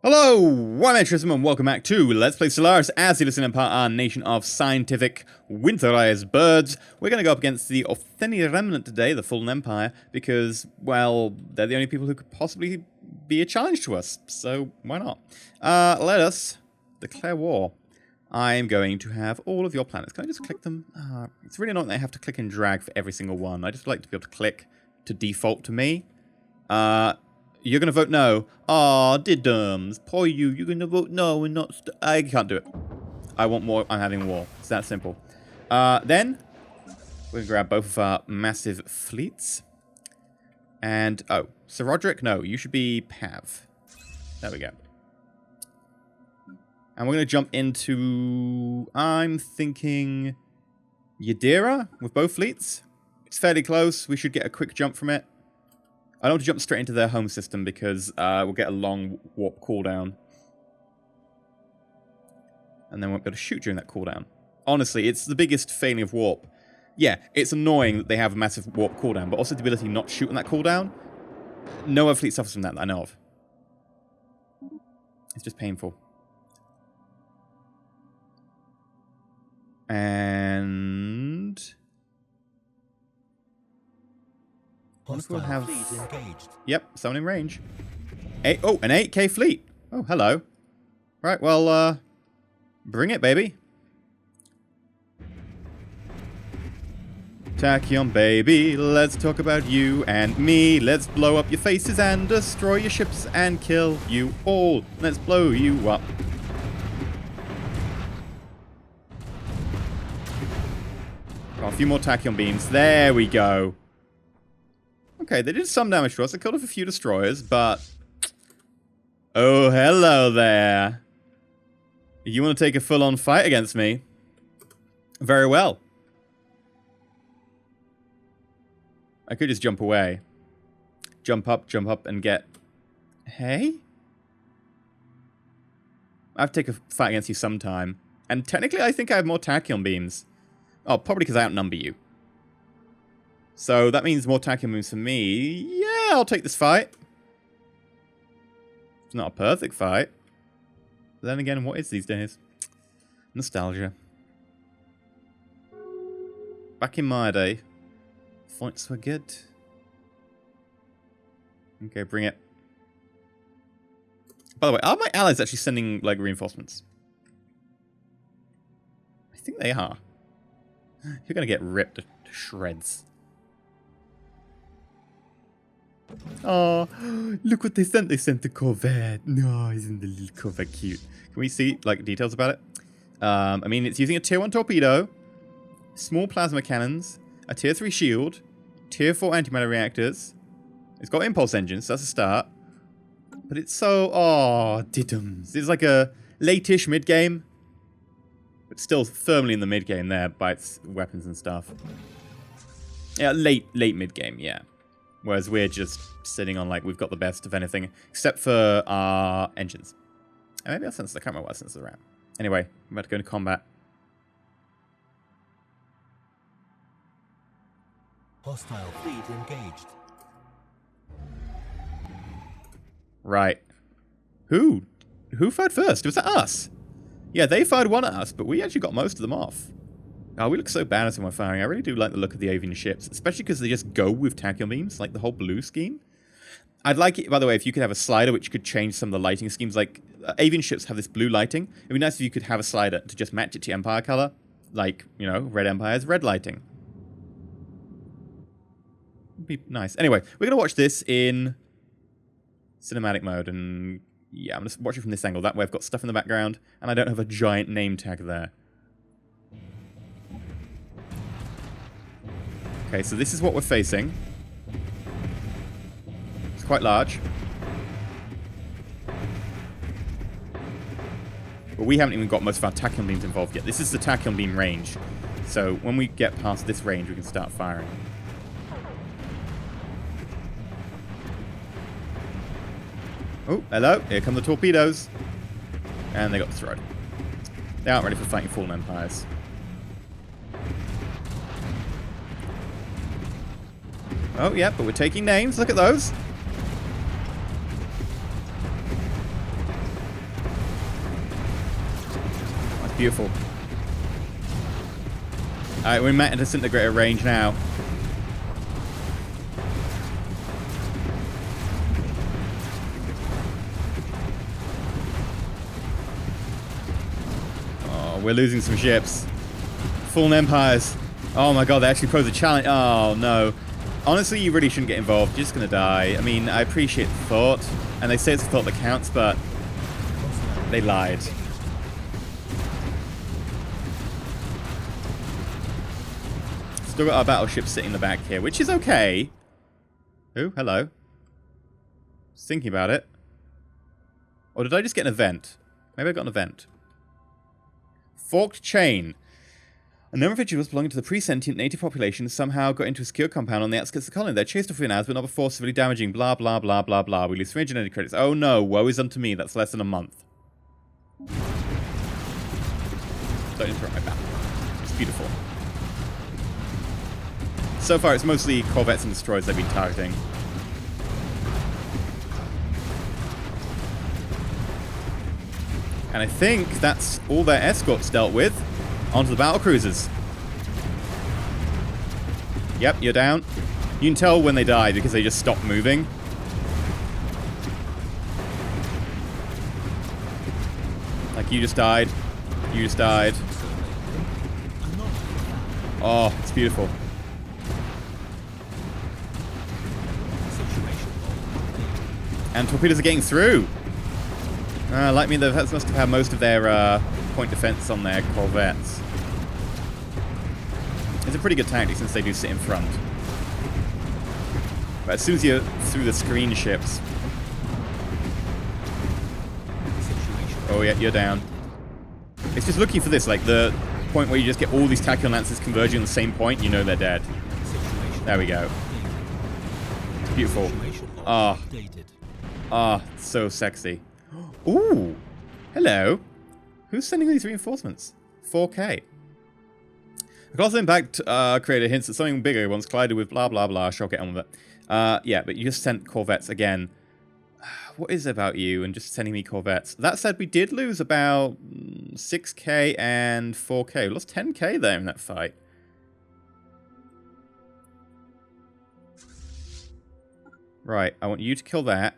Hello, I'm EnterElysium and welcome back to Let's Play Stellaris as the Elysium Empire, our nation of scientific winterized birds. We're going to go up against the Authentic Remnant today, the Fallen Empire, because, well, they're the only people who could possibly be a challenge to us, so why not? Let us declare war. I'm going to have all of your planets. Can I just click them? It's really annoying that I have to click and drag for every single one. I just like to be able to click to default to me. You're going to vote no. Aw, diddums. Poor you. You're going to vote no and not... I can't do it. I want more. I'm having war. It's that simple. Then, we're going to grab both of our massive fleets. And, oh, Sir Roderick? No, you should be Pav. There we go. And we're going to jump into... I'm thinking... Yadira with both fleets. It's fairly close. We should get a quick jump from it. I don't want to jump straight into their home system because we'll get a long warp cooldown. And then we won't be able to shoot during that cooldown. Honestly, it's the biggest failing of warp. Yeah, it's annoying that they have a massive warp cooldown, but also the ability not to shoot on that cooldown. No other fleet suffers from that I know of. It's just painful. And... We'll have... Yep, someone in range. An 8k fleet. Oh, hello. Right, well, bring it, baby. Tachyon, baby, let's talk about you and me. Let's blow up your faces and destroy your ships and kill you all. Let's blow you up. Got a few more Tachyon beams. There we go. Okay, they did some damage to us. They killed off a few destroyers, but... Oh, hello there. You want to take a full-on fight against me? Very well. I could just jump away. Jump up, and get... Hey? I have to take a fight against you sometime. And technically, I think I have more Tachyon beams. Oh, probably because I outnumber you. So that means more Tachyon beams for me. Yeah, I'll take this fight. It's not a perfect fight. But then again, what is these days? Nostalgia. Back in my day, fights were good. Okay, bring it. By the way, are my allies actually sending, like, reinforcements? I think they are. You're gonna get ripped to shreds. Oh, look what they sent. They sent the Corvette. No, isn't the little Corvette cute? Can we see, like, details about it? I mean, it's using a tier 1 torpedo, small plasma cannons, a tier 3 shield, tier 4 antimatter reactors. It's got impulse engines, so that's a start. But it's so... Oh, diddums. It's like a late-ish mid-game. But still firmly in the mid-game there by its weapons and stuff. Yeah, late mid-game, yeah. Whereas we're just sitting on, like, we've got the best of anything, except for our engines. And maybe our sensors. I can't remember what our sensors are at. Anyway, I'm about to go into combat. Hostile fleet engaged. Right. Who fired first? Was that us? Yeah, they fired one at us, but we actually got most of them off. Oh, we look so bad as we're firing. I really do like the look of the avian ships, especially because they just go with Tachyon beams, like the whole blue scheme. I'd like it, by the way, if you could have a slider which could change some of the lighting schemes. Like, avian ships have this blue lighting. It'd be nice if you could have a slider to just match it to Empire color. Like, you know, Red Empire's red lighting. It'd be nice. Anyway, we're going to watch this in cinematic mode, and yeah, I'm going to watch it from this angle. That way I've got stuff in the background, and I don't have a giant name tag there. Okay, so this is what we're facing. It's quite large. But we haven't even got most of our Tachyon beams involved yet. This is the Tachyon beam range. So when we get past this range, we can start firing. Oh, hello. Here come the torpedoes. And they got destroyed. They aren't ready for fighting fallen empires. Oh, yeah, but we're taking names. Look at those. Beautiful. Alright, we're in disintegrator range now. Oh, we're losing some ships. Fallen Empires. Oh my god, they actually pose a challenge. Oh no. Honestly, you really shouldn't get involved. You're just gonna die. I mean, I appreciate the thought, and they say it's the thought that counts, but they lied. Still got our battleship sitting in the back here, which is okay. Oh, hello. Just thinking about it. Or did I just get an event? Maybe I got an event. Forked chain. A number of individuals belonging to the pre-sentient native population somehow got into a secure compound on the outskirts of the colony. They're chased off in hours, but not before severely damaging. Blah, blah, blah, blah, blah. We lose 3 genetic credits. Oh no, woe is unto me. That's less than a month. Don't interrupt my battle. It's beautiful. So far, it's mostly corvettes and destroyers they've been targeting. And I think that's all their escorts dealt with. Onto the battle cruisers. Yep, you're down. You can tell when they die because they just stop moving. Like, you just died. You just died. Oh, it's beautiful. And torpedoes are getting through. Like me, the Vets must have had most of their point defense on their corvettes. It's a pretty good tactic since they do sit in front. But as soon as you're through the screen ships... Oh yeah, you're down. It's just looking for this, like the point where you just get all these tachyon lances converging on the same point, you know they're dead. There we go. Beautiful. Ah. Ah, so sexy. Ooh! Hello! Who's sending these reinforcements? 4K. The colossal impact creator hints that something bigger once collided with blah blah blah. Sure, get on with it. Yeah, but you just sent corvettes again. What is it about you and just sending me corvettes? That said, we did lose about 6K and 4K. We lost 10K there in that fight. Right, I want you to kill that.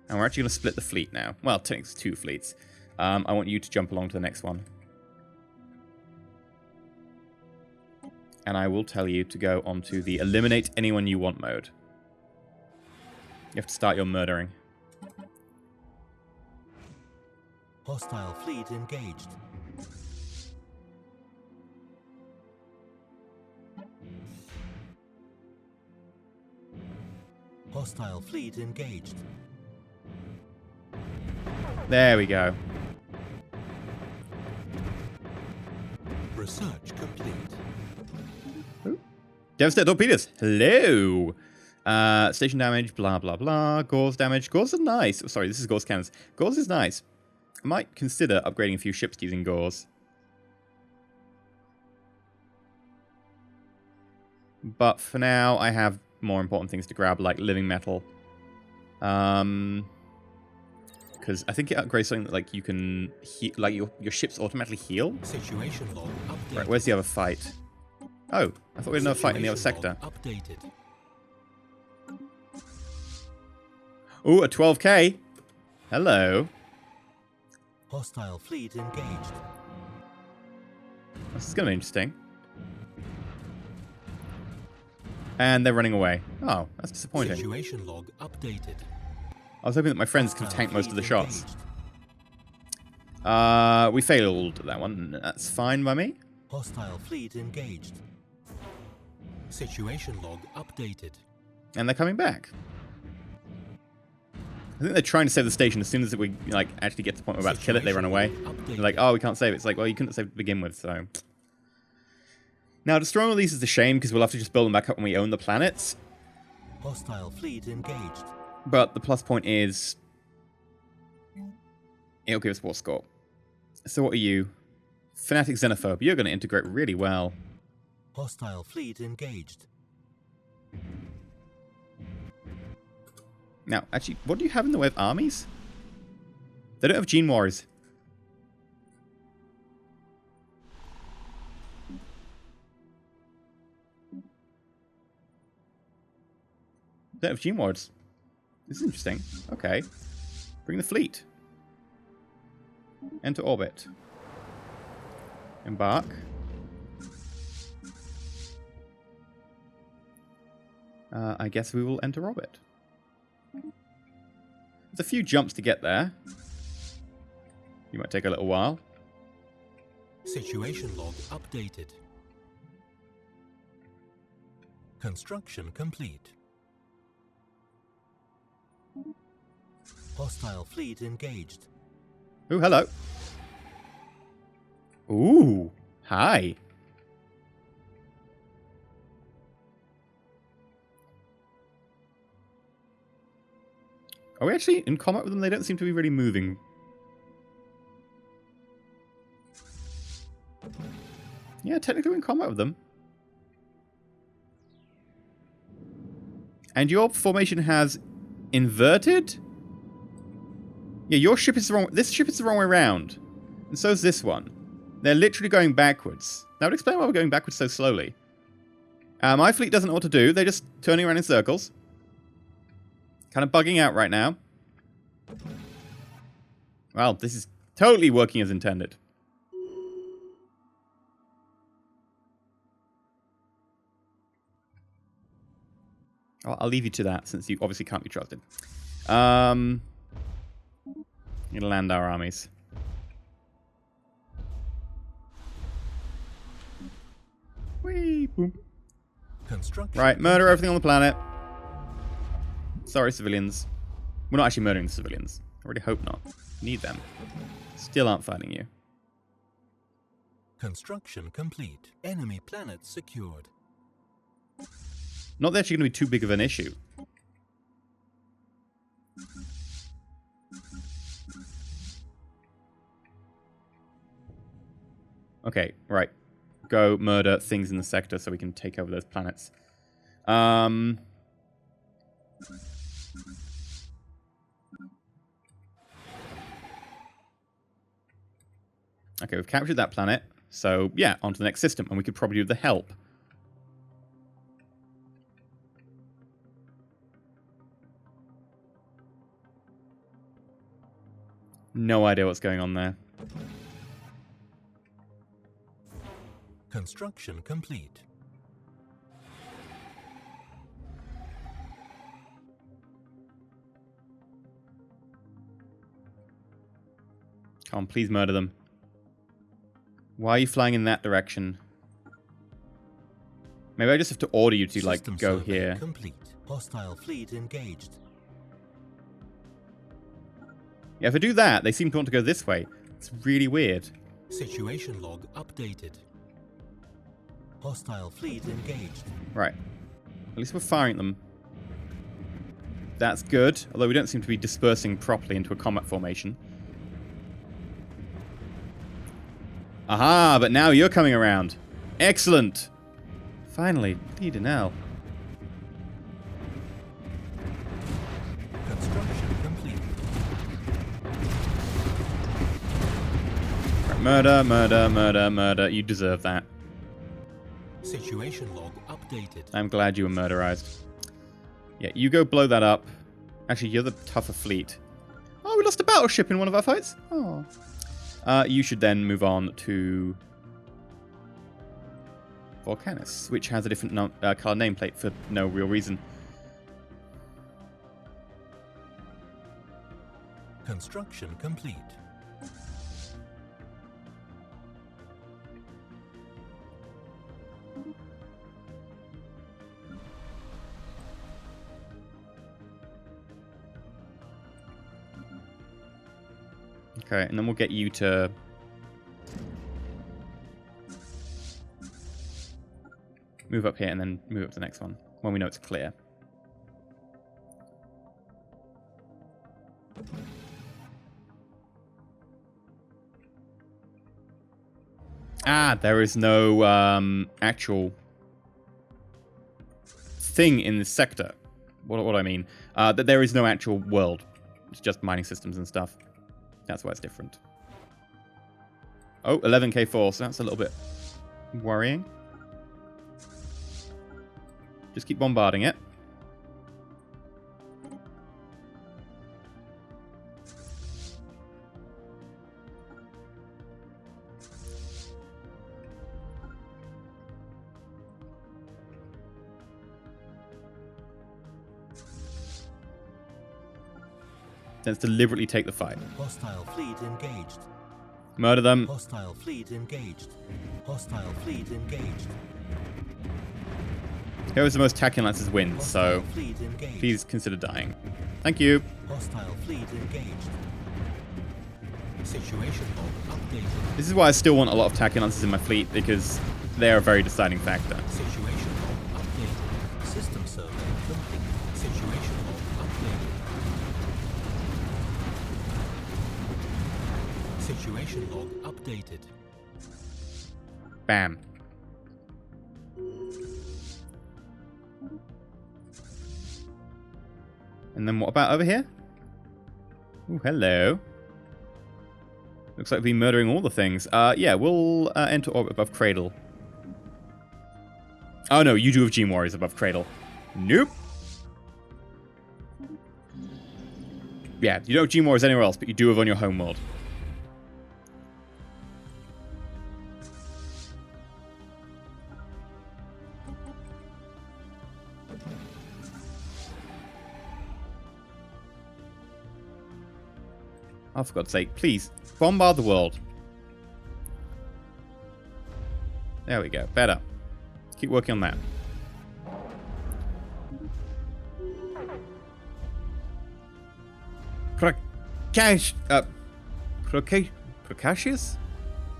And we're actually going to split the fleet now. Well, technically it's 2 fleets. I want you to jump along to the next one. And I will tell you to go onto the eliminate anyone you want mode. You have to start your murdering. Hostile fleet engaged. Hostile fleet engaged. There we go. Research complete. Ooh. Devastated torpedoes. Hello. Station damage, blah, blah, blah. Gauze damage. Gauze are nice. Oh, sorry, this is gauze cannons. Gauze is nice. I might consider upgrading a few ships using gauze. But for now, I have more important things to grab, like living metal. Because I think it upgrades something that, like, you can like your ships automatically heal. Situation log updated. Right, where's the other fight? Oh, I thought we had another fight in the other sector. Updated. Ooh, a 12K. Hello. Hostile fleet engaged. This is going to be interesting. And they're running away. Oh, that's disappointing. Situation log updated. I was hoping that my friends could tank most of the shots. We failed that one. That's fine by me. Hostile fleet engaged. Situation log updated. And they're coming back. I think they're trying to save the station. As soon as we like actually get to the point where we're about to kill it, they run away. They're like, oh, we can't save it. It's like, well, you couldn't save it to begin with, so... Now, destroying all these is a shame, because we'll have to just build them back up when we own the planets. Hostile fleet engaged. But the plus point is... it'll give us war score. So what are you? Fanatic Xenophobe. You're going to integrate really well. Hostile fleet engaged. Now, actually, what do you have in the way of armies? They don't have Gene Wars. Don't have gene wards. This is interesting. Okay. Bring the fleet. Enter orbit. Embark. I guess we will enter orbit. There's a few jumps to get there. You might take a little while. Situation log updated. Construction complete. Hostile fleet engaged. Ooh, hello. Ooh, hi. Are we actually in combat with them? They don't seem to be really moving. Yeah, technically we're in combat with them. And your formation has inverted? Yeah, your ship is the wrong... This ship is the wrong way around. And so is this one. They're literally going backwards. That would explain why we're going backwards so slowly. My fleet doesn't know what to do. They're just turning around in circles. Kind of bugging out right now. Well, this is totally working as intended. I'll leave you to that, since you obviously can't be trusted. Need to land our armies. Whee! Boom. Right, murder everything on the planet. Sorry, civilians. We're not actually murdering the civilians. I really hope not. Need them. Still aren't fighting you. Construction complete. Enemy planet secured. Not that actually going to be too big of an issue. Okay, right. Go murder things in the sector so we can take over those planets. Okay, we've captured that planet. So, yeah, on to the next system. And we could probably do the help. No idea what's going on there. Construction complete. Come on, please murder them. Why are you flying in that direction? Maybe I just have to order you to, like, System go survey here. Complete. Hostile fleet engaged. Yeah, if I do that, they seem to want to go this way. It's really weird. Situation log updated. Hostile fleet engaged. Right. At least we're firing at them. That's good. Although we don't seem to be dispersing properly into a combat formation. Aha, but now you're coming around. Excellent. Finally. Bleeding now. Construction complete. Right, murder, murder, murder, murder. You deserve that. Situation log updated. I'm glad you were murderized. Yeah, you go blow that up. Actually, you're the tougher fleet. Oh, we lost a battleship in one of our fights. Oh. You should then move on to Volcanus, which has a different color nameplate for no real reason. Construction complete. Okay, and then we'll get you to move up here and then move up to the next one when we know it's clear. Ah, there is no actual thing in this sector. What do I mean? That there is no actual world. It's just mining systems and stuff. That's why it's different. Oh, 11k force. That's a little bit worrying. Just keep bombarding it. Let's deliberately take the fight. Hostile fleet engaged. Murder them. Hostile fleet engaged. Hostile fleet engaged. Whoever's the most tacking lances wins, so Hostile fleet engaged. please consider dying. Thank you. Hostile fleet engaged. Situation log updated. This is why I still want a lot of tacking lances in my fleet, because they're a very deciding factor. Situation log updated. System survey complete. Situation log updated. Situation log updated. Bam. And then what about over here? Ooh, hello. Looks like we've been murdering all the things. Yeah, we'll enter orbit above Cradle. Oh no, you do have Gene Warriors above Cradle. Nope. Yeah, you don't have Gene Warriors anywhere else, but you do have on your home world. Oh, for God's sake, please, bombard the world. There we go, better. Keep working on that. Precocious?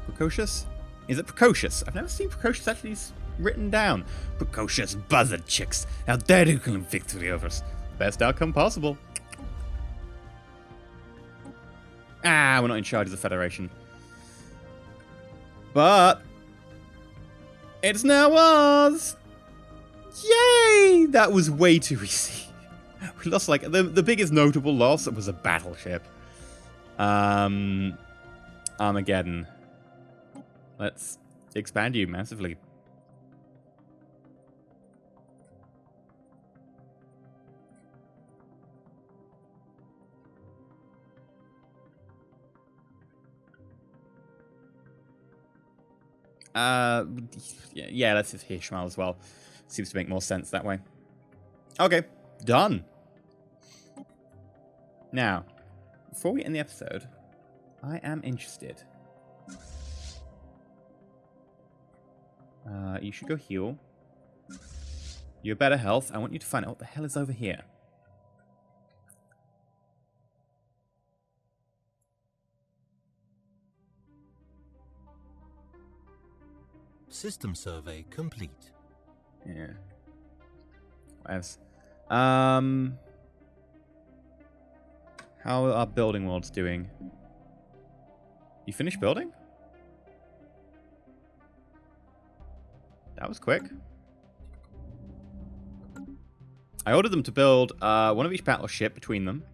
Precocious? Is it precocious? I've never seen precocious actually written down. Precocious buzzard chicks. How dare you claim victory over us? Best outcome possible. Ah, we're not in charge of the Federation. But it's now ours! Yay! That was way too easy. We lost like the biggest notable loss was a battleship. Armageddon. Let's expand you massively. Yeah, let's hit Ishmael as well. Seems to make more sense that way. Okay, done. Now, before we end the episode, I am interested. You should go heal. You're better health. I want you to find out what the hell is over here. System survey complete. Yeah. What else? How are our building worlds doing? You finished building? That was quick. I ordered them to build one of each battleship between them.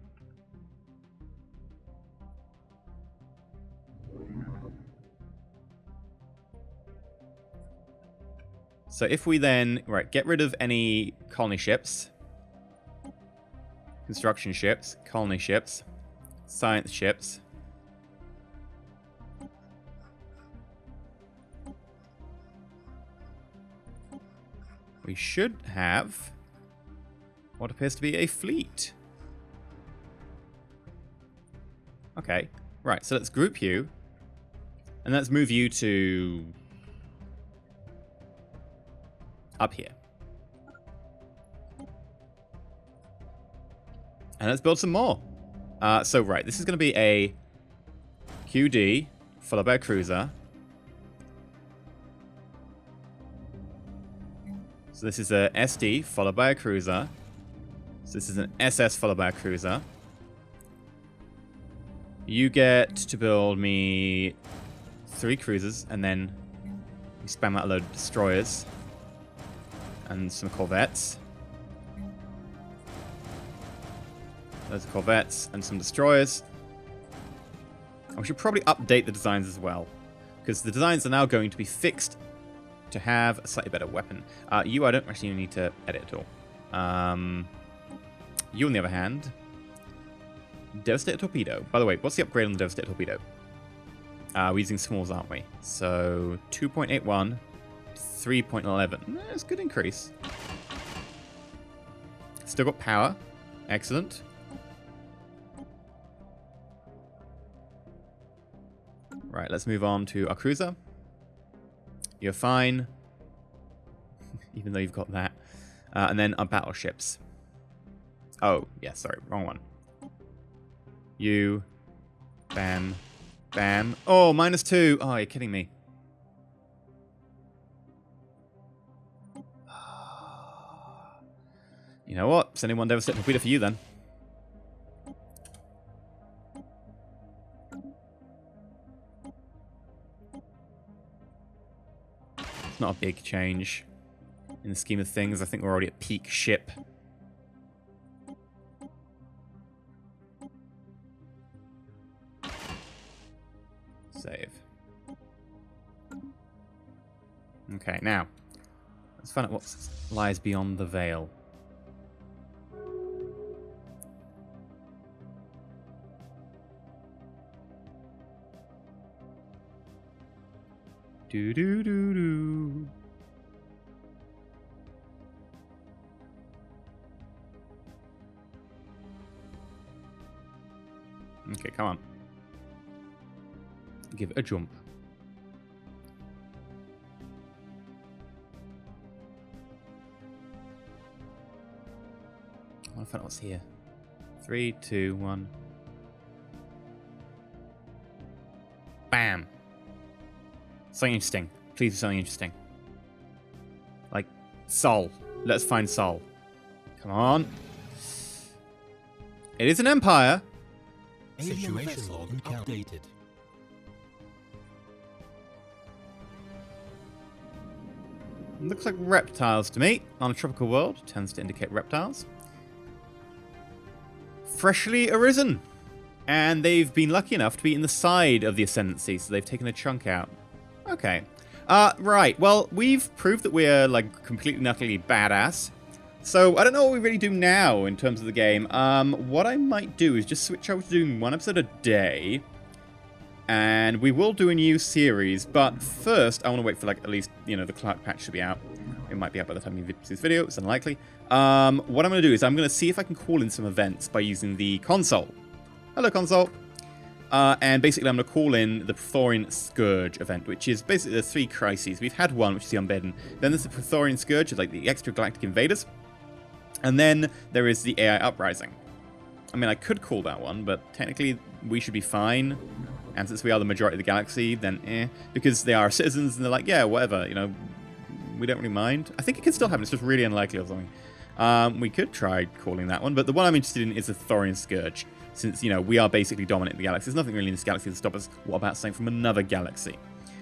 So if we then, right, get rid of any colony ships, construction ships, colony ships, science ships. We should have what appears to be a fleet. Okay, right, so let's group you, and let's move you to up here. And let's build some more. So, right, this is going to be a QD followed by a cruiser. So this is a SD followed by a cruiser. So this is an SS followed by a cruiser. You get to build me 3 cruisers, and then we spam out a load of destroyers and some corvettes. Loads of corvettes and some destroyers. And we should probably update the designs as well, because the designs are now going to be fixed to have a slightly better weapon. You, I don't actually need to edit at all. You, on the other hand, Devastator Torpedo. By the way, what's the upgrade on the Devastator Torpedo? We're using smalls, aren't we? So 2.81, 3.11. That's a good increase. Still got power. Excellent. Right, let's move on to our cruiser. You're fine. Even though you've got that. And then our battleships. Oh, yeah, sorry, wrong one. You. Bam. Bam. Oh, -2. Oh, you're kidding me. You know what? Sending one devastating torpedo for you then. It's not a big change in the scheme of things. I think we're already at peak ship. Save. Okay, now let's find out what lies beyond the veil. Do do do do. Okay, come on. Give it a jump. I want to find out what's here. 3, 2, 1. Bam! Something interesting. Please do something interesting. Like, Sol. Let's find Sol. Come on. It is an empire. Situation log updated. Looks like reptiles to me. On a tropical world, tends to indicate reptiles. Freshly arisen. And they've been lucky enough to be in the side of the Ascendancy, so they've taken a chunk out. Okay. Right. Well, we've proved that we're, like, completely and utterly badass. So, I don't know what we really do now in terms of the game. What I might do is just switch over to doing one episode a day. And we will do a new series, but first, I want to wait for, like, at least, you know, the Clark patch to be out. It might be out by the time you see this video. It's unlikely. What I'm going to do is I'm going to see if I can call in some events by using the console. Hello, console. And basically, I'm going to call in the Praetorian Scourge event, which is basically the 3 crises. We've had one, which is the Unbidden. Then there's the Praetorian Scourge, like the extragalactic invaders. And then there is the AI Uprising. I mean, I could call that one, but technically, we should be fine. And since we are the majority of the galaxy, then because they are citizens, and they're like, yeah, whatever, you know, we don't really mind. I think it can still happen, it's just really unlikely or something. We could try calling that one, but the one I'm interested in is the Praetorian Scourge. Since, you know, we are basically dominant in the galaxy. There's nothing really in this galaxy to stop us. What about something from another galaxy?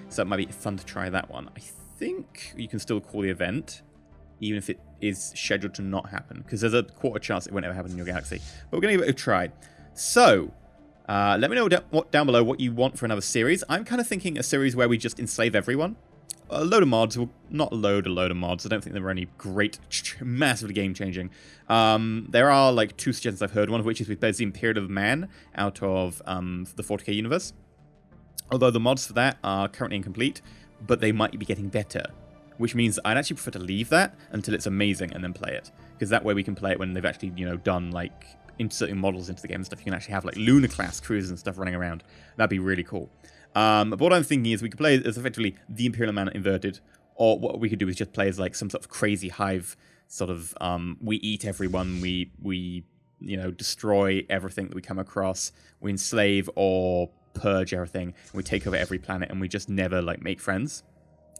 So it might be fun to try that one. I think you can still call the event, even if it is scheduled to not happen. Because there's a quarter chance it won't ever happen in your galaxy. But we're going to give it a try. So, let me know down below what you want for another series. I'm kind of thinking a series where we just enslave everyone. A load of mods, well, not a load of mods. I don't think there were any great, massively game-changing. There are, like, 2 suggestions I've heard, one of which is we play the Imperial of Man out of the 40k universe. Although the mods for that are currently incomplete, but they might be getting better. Which means I'd actually prefer to leave that until it's amazing and then play it. Because that way we can play it when they've actually, you know, done, like, inserting models into the game and stuff. You can actually have, like, lunar-class cruisers and stuff running around. That'd be really cool. But what I'm thinking is we could play as effectively the Imperial Man inverted, or what we could do is just play as like some sort of crazy hive sort of, we eat everyone, we you know, destroy everything that we come across, we enslave or purge everything, and we take over every planet, and we just never, like, make friends,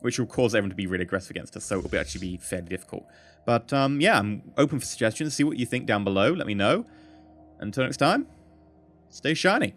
which will cause everyone to be really aggressive against us, so it'll actually be fairly difficult. But, yeah, I'm open for suggestions, see what you think down below, let me know. Until next time, stay shiny.